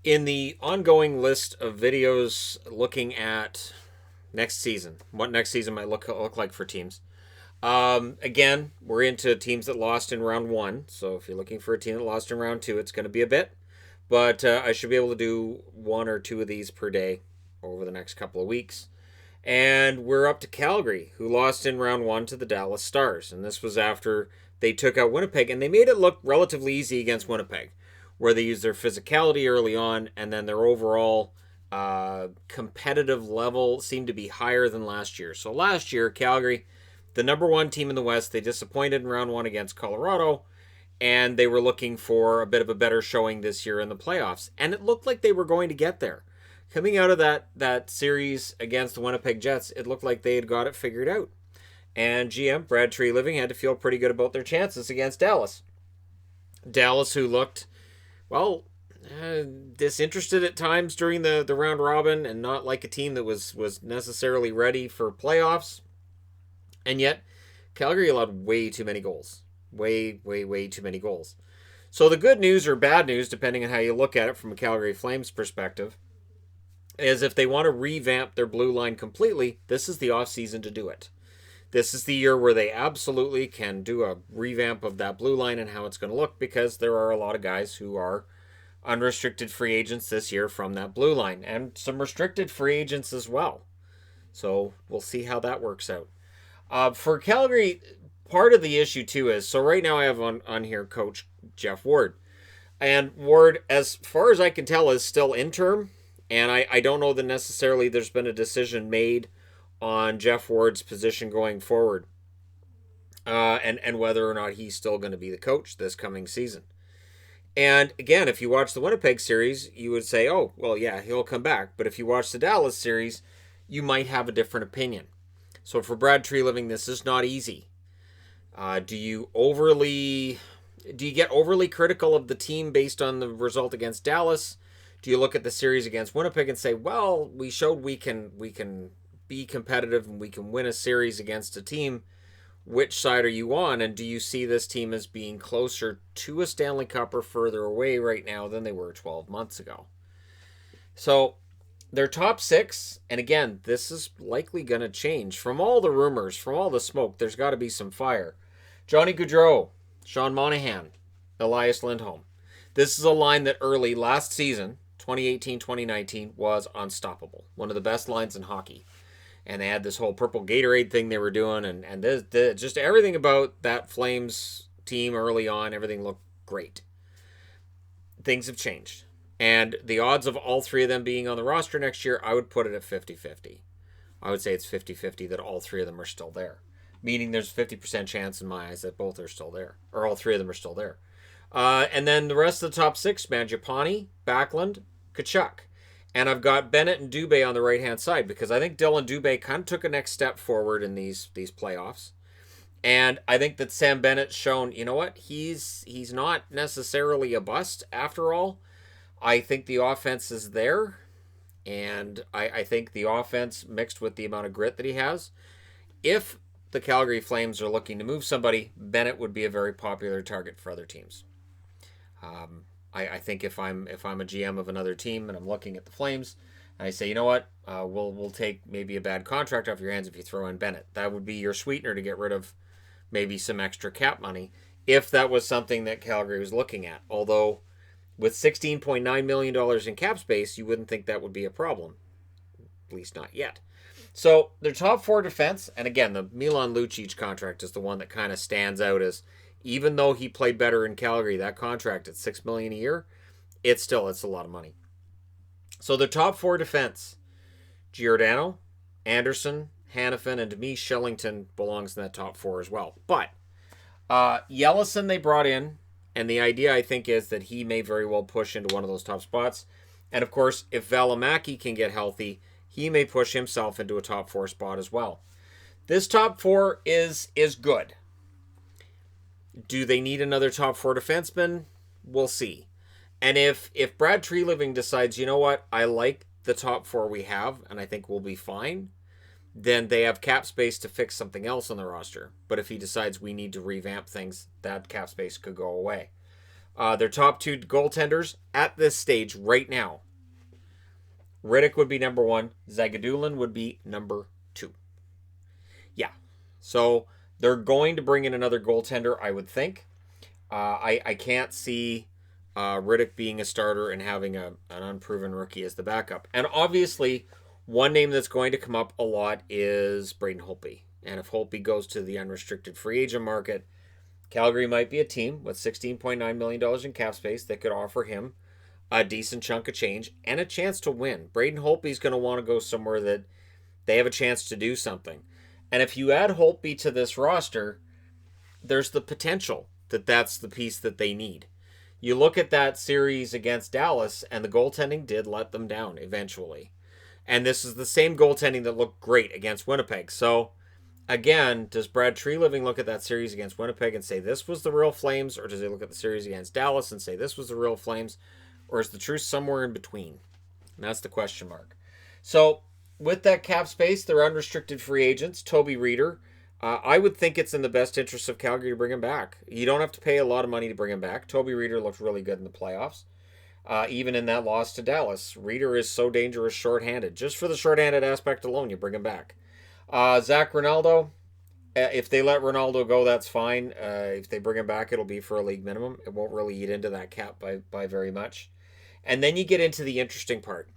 In the ongoing list of videos looking at next season, what next season might look like for teams. Again, we're into teams that lost in round one. So if you're looking for a team that lost in round two, it's going to be a bit. But I should be able to do one or two of these per day over the next couple of weeks. And we're up to Calgary, who lost in round one to the Dallas Stars. And this was after they took out Winnipeg, and they made it look relatively easy against Winnipeg, where they used their physicality early on, and then their overall competitive level seemed to be higher than last year. So last year, Calgary, the number one team in the West, they disappointed in round one against Colorado, and they were looking for a bit of a better showing this year in the playoffs. And it looked like they were going to get there. Coming out of that series against the Winnipeg Jets, it looked like they had got it figured out. And GM Brad Treliving had to feel pretty good about their chances against Dallas. Dallas, who looked, well, disinterested at times during the round robin and not like a team that was necessarily ready for playoffs. And yet, Calgary allowed way too many goals. Way too many goals. So the good news or bad news, depending on how you look at it from a Calgary Flames perspective, is if they want to revamp their blue line completely, this is the offseason to do it. This is the year where they absolutely can do a revamp of that blue line and how it's going to look, because there are a lot of guys who are unrestricted free agents this year from that blue line, and some restricted free agents as well. So we'll see how that works out. For Calgary, part of the issue too is, so right now I have on here Coach Jeff Ward. And Ward, as far as I can tell, is still interim. And I don't know that necessarily there's been a decision made on Jeff Ward's position going forward. And whether or not he's still going to be the coach this coming season. And again, if you watch the Winnipeg series, you would say, oh, well, yeah, he'll come back. But if you watch the Dallas series, you might have a different opinion. So for Brad Treliving, this is not easy. Do you get overly critical of the team based on the result against Dallas? Do you look at the series against Winnipeg and say, well, we showed we can be competitive and we can win a series against a team? Which side are you on? And do you see this team as being closer to a Stanley Cup or further away right now than they were 12 months ago? So their top six, and again, this is likely going to change. From all the rumors, from all the smoke, there's got to be some fire. Johnny Gaudreau, Sean Monahan, Elias Lindholm. This is a line that early last season, 2018-2019, was unstoppable. One of the best lines in hockey. And they had this whole purple Gatorade thing they were doing, and just everything about that Flames team early on, everything looked great. Things have changed. And the odds of all three of them being on the roster next year, I would put it at 50-50. I would say it's 50-50 that all three of them are still there. Meaning there's a 50% chance in my eyes that both are still there. Or all three of them are still there. And then the rest of the top six, Mangiapane, Backlund, Tkachuk. And I've got Bennett and Dubé on the right-hand side, because I think Dylan Dubé kind of took a next step forward in these playoffs. And I think that Sam Bennett's shown, you know what, he's not necessarily a bust after all. I think the offense is there. And I think the offense, mixed with the amount of grit that he has, if the Calgary Flames are looking to move somebody, Bennett would be a very popular target for other teams. I think if I'm a GM of another team and I'm looking at the Flames, and I say, you know what, we'll take maybe a bad contract off your hands if you throw in Bennett. That would be your sweetener to get rid of maybe some extra cap money, if that was something that Calgary was looking at. Although with $16.9 million in cap space, you wouldn't think that would be a problem. At least not yet. So their top four defense, and again, the Milan Lucic contract is the one that kind of stands out as, even though he played better in Calgary, that contract at $6 million a year, it's a lot of money. So the top four defense, Giordano, Anderson, Hannafin, and to me, Shillington belongs in that top four as well. But Yellison they brought in, and the idea, I think, is that he may very well push into one of those top spots. And of course, if Valimaki can get healthy, he may push himself into a top four spot as well. This top four is good. Do they need another top four defenseman? We'll see. And if Brad Treliving decides, you know what, I like the top four we have, and I think we'll be fine, then they have cap space to fix something else on the roster. But if he decides we need to revamp things, that cap space could go away. Their top 2 goaltenders at this stage right now. Rittich would be number 1. Zagadulin would be number 2. Yeah. So they're going to bring in another goaltender, I would think. I can't see Rittich being a starter and having an unproven rookie as the backup. And obviously, one name that's going to come up a lot is Braden Holtby. And if Holtby goes to the unrestricted free agent market, Calgary might be a team with $16.9 million in cap space that could offer him a decent chunk of change and a chance to win. Braden Holtby's going to want to go somewhere that they have a chance to do something. And if you add Holtby to this roster, there's the potential that that's the piece that they need. You look at that series against Dallas, and the goaltending did let them down eventually. And this is the same goaltending that looked great against Winnipeg. So, again, does Brad Treliving look at that series against Winnipeg and say this was the real Flames? Or does he look at the series against Dallas and say this was the real Flames? Or is the truth somewhere in between? And that's the question mark. So, with that cap space, they're unrestricted free agents. Toby Reeder, I would think it's in the best interest of Calgary to bring him back. You don't have to pay a lot of money to bring him back. Toby Reeder looked really good in the playoffs. Even in that loss to Dallas, Reeder is so dangerous shorthanded. Just for the shorthanded aspect alone, you bring him back. Zach Ronaldo, if they let Ronaldo go, that's fine. If they bring him back, it'll be for a league minimum. It won't really eat into that cap by very much. And then you get into the interesting part.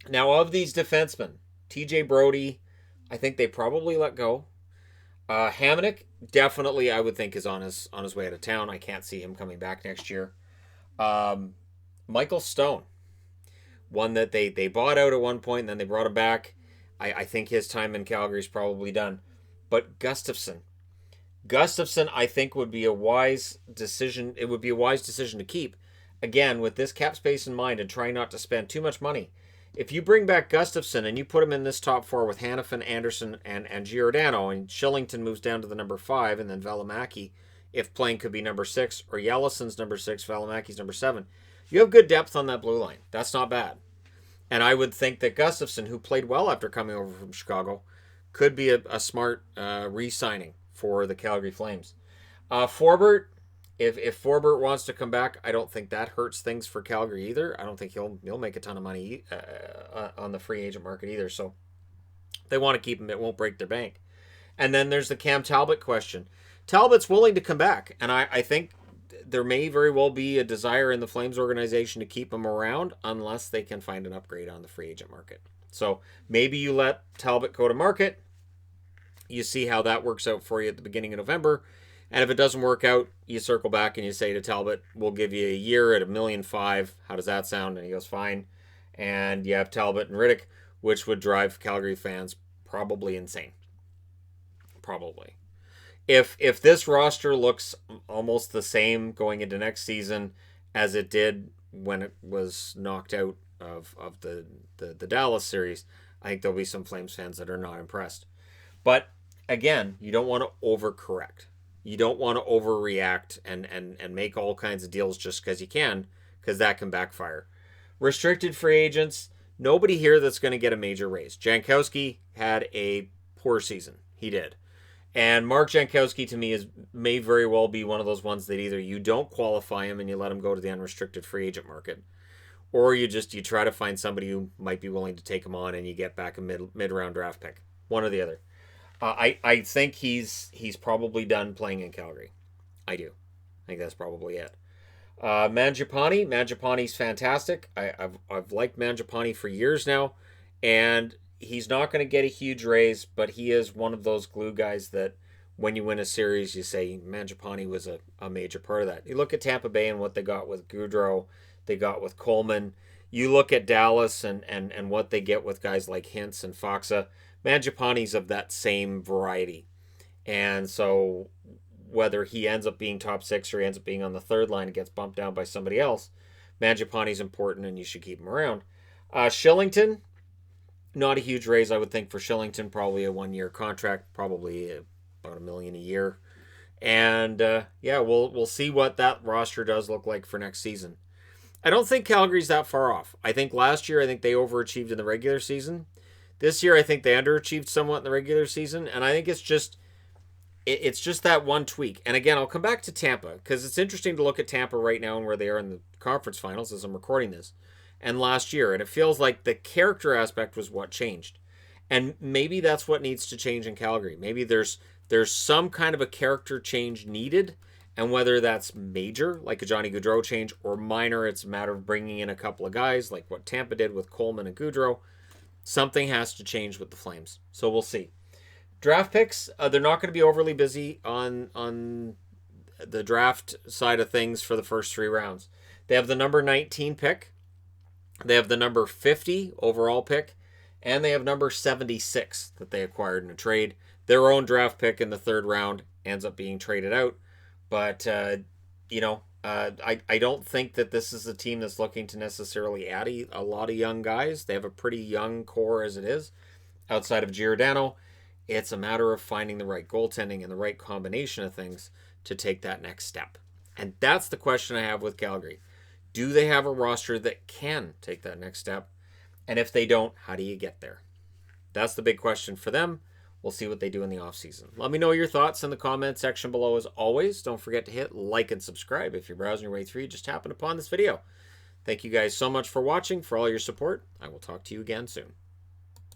Now, of these defensemen, TJ Brody, I think they probably let go. Hamonic, definitely, I would think, is on his way out of town. I can't see him coming back next year. Michael Stone, one that they bought out at one point and then they brought him back. I think his time in Calgary is probably done. But Gustafsson, I think, would be a wise decision. It would be a wise decision to keep. Again, with this cap space in mind and trying not to spend too much money. If you bring back Gustafsson and you put him in this top 4 with Hanifin, Anderson, and Giordano, and Shillington moves down to the number 5, and then Valimaki, if playing, could be number 6, or Yelison's number 6, Valimaki's number 7, you have good depth on that blue line. That's not bad. And I would think that Gustafsson, who played well after coming over from Chicago, could be a smart re-signing for the Calgary Flames. Forbert, if Forbert wants to come back, I don't think that hurts things for Calgary either. I don't think he'll make a ton of money on the free agent market either. So they want to keep him. It won't break their bank. And then there's the Cam Talbot question. Talbot's willing to come back, and I think there may very well be a desire in the Flames organization to keep him around unless they can find an upgrade on the free agent market. So maybe you let Talbot go to market. You see how that works out for you at the beginning of November. And if it doesn't work out, you circle back and you say to Talbot, we'll give you a year at $1.5 million. How does that sound? And he goes, fine. And you have Talbot and Rittich, which would drive Calgary fans probably insane. Probably. If this roster looks almost the same going into next season as it did when it was knocked out of the Dallas series, I think there'll be some Flames fans that are not impressed. But again, you don't want to overcorrect. You don't want to overreact and make all kinds of deals just because you can, because that can backfire. Restricted free agents, nobody here that's going to get a major raise. Jankowski had a poor season. He did. And Mark Jankowski, to me, may very well be one of those ones that either you don't qualify him and you let him go to the unrestricted free agent market, or you try to find somebody who might be willing to take him on and you get back a mid-round draft pick. One or the other. I think he's probably done playing in Calgary. I do. I think that's probably it. Mangiapane's fantastic. I've liked Mangiapane for years now, and he's not going to get a huge raise, but he is one of those glue guys that when you win a series, you say Mangiapane was a major part of that. You look at Tampa Bay and what they got with Gaudreau, they got with Coleman. You look at Dallas and what they get with guys like Hintz and Foxa. Mangiapane's of that same variety. And so whether he ends up being top 6 or he ends up being on the third line and gets bumped down by somebody else, Mangiapane's important and you should keep him around. Shillington, not a huge raise, I would think, for Shillington. Probably a 1-year contract, probably about $1 million a year. And we'll see what that roster does look like for next season. I don't think Calgary's that far off. I think last year, they overachieved in the regular season. This year, I think they underachieved somewhat in the regular season. And I think it's just it's just that one tweak. And again, I'll come back to Tampa because it's interesting to look at Tampa right now and where they are in the conference finals as I'm recording this, and last year. And it feels like the character aspect was what changed. And maybe that's what needs to change in Calgary. Maybe there's some kind of a character change needed, and whether that's major, like a Johnny Gaudreau change, or minor, it's a matter of bringing in a couple of guys, like what Tampa did with Coleman and Gaudreau. Something has to change with the Flames. So we'll see. Draft picks, they're not going to be overly busy on the draft side of things for the first 3 rounds. They have the number 19 pick, they have the number 50 overall pick, and they have number 76 that they acquired in a trade. Their own draft pick in the 3rd round ends up being traded out. But, I don't think that this is a team that's looking to necessarily add a lot of young guys. They have a pretty young core as it is. Outside of Giordano, it's a matter of finding the right goaltending and the right combination of things to take that next step. And that's the question I have with Calgary. Do they have a roster that can take that next step? And if they don't, how do you get there? That's the big question for them. We'll see what they do in the offseason. Let me know your thoughts in the comment section below as always. Don't forget to hit like and subscribe if you're browsing your way through. You just happened upon this video. Thank you guys so much for watching, for all your support. I will talk to you again soon.